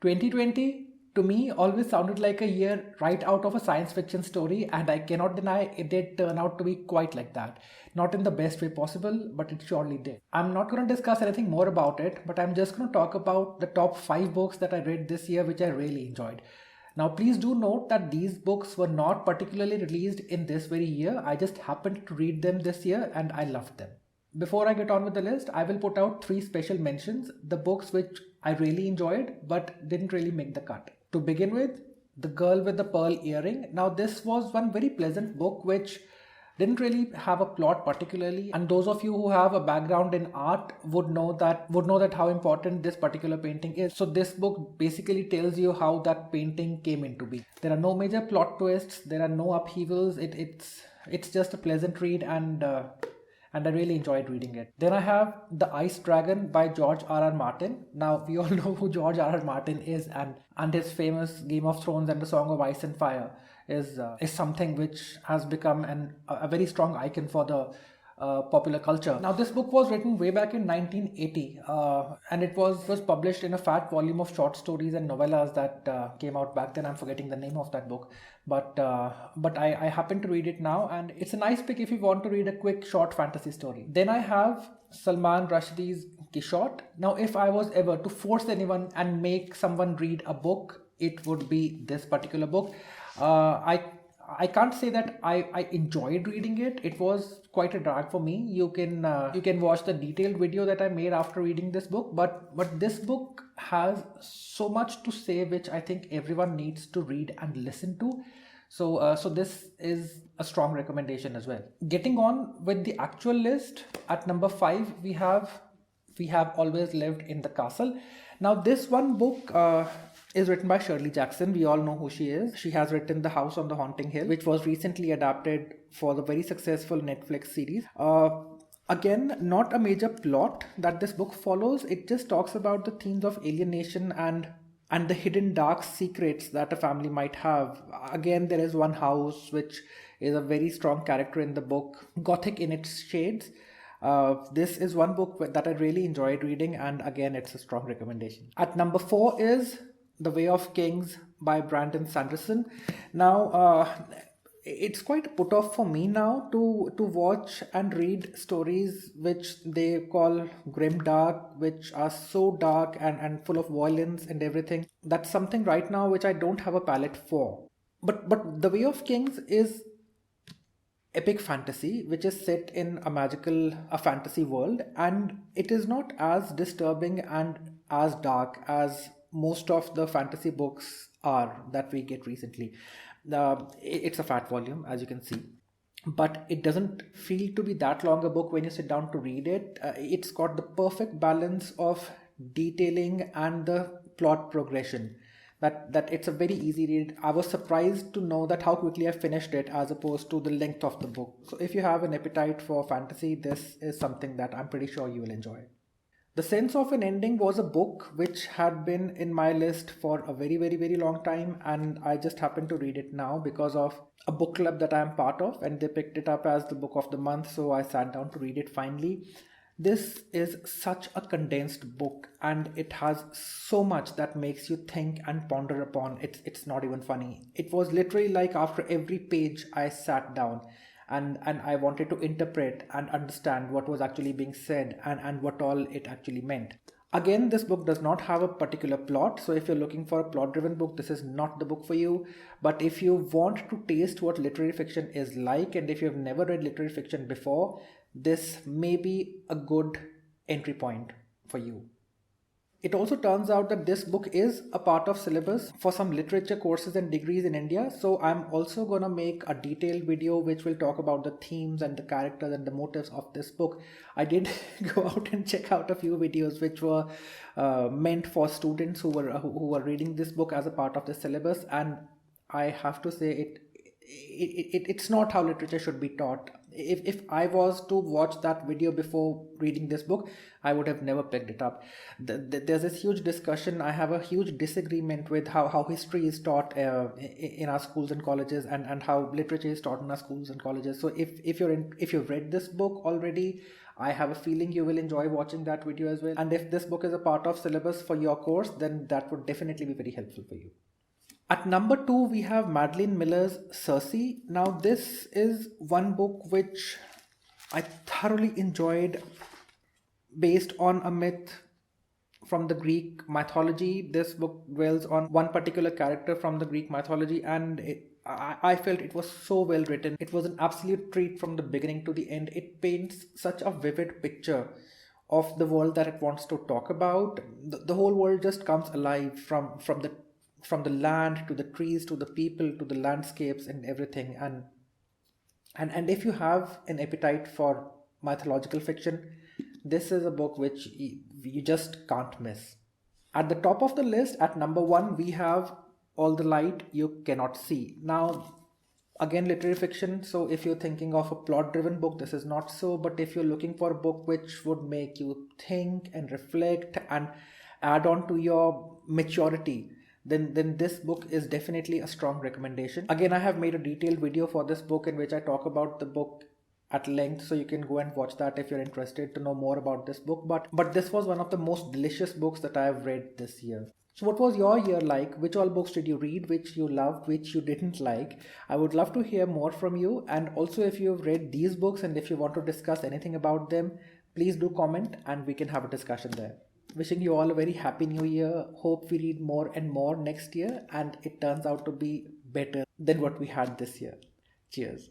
2020 to me always sounded like a year right out of a science fiction story, and I cannot deny it did turn out to be quite like that. Not in the best way possible, but it surely did. I'm not going to discuss anything more about it, but I'm just going to talk about the top 5 books that I read this year which I really enjoyed. Now, please do note that these books were not particularly released in this very year. I just happened to read them this year and I loved them. Before I get on with the list, I will put out 3 special mentions, the books which I really enjoyed but didn't really make the cut. To begin with, The Girl with the Pearl Earring. Now, this was one very pleasant book which didn't really have a plot particularly, and those of you who have a background in art would know that how important this particular painting is. So this book basically tells you how that painting came into being. There are no major plot twists, there are no upheavals. It's just a pleasant read, and I really enjoyed reading it. Then I have The Ice Dragon by George R. R. Martin. Now, we all know who George R. R. Martin is, and his famous Game of Thrones and the Song of Ice and Fire is something which has become a very strong icon for the popular culture. Now, this book was written way back in 1980, and it was published in a fat volume of short stories and novellas that came out back then. I'm forgetting the name of that book, but I happen to read it now, and it's a nice pick if you want to read a quick short fantasy story. Then I have Salman Rushdie's Quixote. Now, if I was ever to force anyone and make someone read a book, it would be this particular book. I can't say that I enjoyed reading it. It was quite a drag for me. You can watch the detailed video that I made after reading this book, but this book has so much to say which I think everyone needs to read and listen to. So this is a strong recommendation as well. Getting on with the actual list, at number 5 we have Always Lived in the Castle. Now, this one book is written by Shirley Jackson. We all know who she is. She has written The House on the Haunting Hill, which was recently adapted for the very successful Netflix series. Again, not a major plot that this book follows. It just talks about the themes of alienation and the hidden dark secrets that a family might have. Again, there is one house which is a very strong character in the book, gothic in its shades. This is one book that I really enjoyed reading, and again, it's a strong recommendation. At number 4 is The Way of Kings by Brandon Sanderson. Now, it's quite a put off for me now to watch and read stories which they call grim dark, which are so dark and full of violence and everything. That's something right now which I don't have a palate for. But The Way of Kings is epic fantasy which is set in a fantasy world, and it is not as disturbing and as dark as most of the fantasy books are that we get recently. It's a fat volume, as you can see, but it doesn't feel to be that long a book when you sit down to read it. It's got the perfect balance of detailing and the plot progression, that it's a very easy read. I was surprised to know that how quickly I finished it as opposed to the length of the book. So if you have an appetite for fantasy, this is something that I'm pretty sure you will enjoy. The Sense of an Ending was a book which had been in my list for a very, very, very long time, and I just happened to read it now because of a book club that I am part of, and they picked it up as the book of the month, so I sat down to read it finally. This is such a condensed book, and it has so much that makes you think and ponder upon. It's not even funny. It was literally like after every page I sat down and I wanted to interpret and understand what was actually being said and what all it actually meant. Again, this book does not have a particular plot, so if you're looking for a plot-driven book, this is not the book for you. But if you want to taste what literary fiction is like, and if you've never read literary fiction before, this may be a good entry point for you. It also turns out that this book is a part of syllabus for some literature courses and degrees in India. So I'm also going to make a detailed video which will talk about the themes and the characters and the motives of this book. I did go out and check out a few videos which were meant for students who were reading this book as a part of the syllabus, and I have to say it's not how literature should be taught. If I was to watch that video before reading this book, I would have never picked it up. There's this huge discussion. I have a huge disagreement with how history is taught in our schools and colleges, and how literature is taught in our schools and colleges. So if you've read this book already, I have a feeling you will enjoy watching that video as well. And if this book is a part of syllabus for your course, then that would definitely be very helpful for you. At number 2, we have Madeline Miller's Circe. Now, this is one book which I thoroughly enjoyed, based on a myth from the Greek mythology. This book dwells on one particular character from the Greek mythology, and I felt it was so well written. It was an absolute treat from the beginning to the end. It paints such a vivid picture of the world that it wants to talk about. The whole world just comes alive, from the land to the trees to the people to the landscapes and everything. And if you have an appetite for mythological fiction, this is a book which you just can't miss. At the top of the list, at number 1, we have All the Light You Cannot See. Now, again, literary fiction. So if you're thinking of a plot driven book, this is not so. But if you're looking for a book which would make you think and reflect and add on to your maturity, then this book is definitely a strong recommendation. Again, I have made a detailed video for this book in which I talk about the book at length, so you can go and watch that if you're interested to know more about this book. But this was one of the most delicious books that I have read this year. So what was your year like? Which all books did you read, which you loved, which you didn't like? I would love to hear more from you. And also, if you've read these books and if you want to discuss anything about them, please do comment and we can have a discussion there. Wishing you all a very happy new year. Hope we read more and more next year and it turns out to be better than what we had this year. Cheers.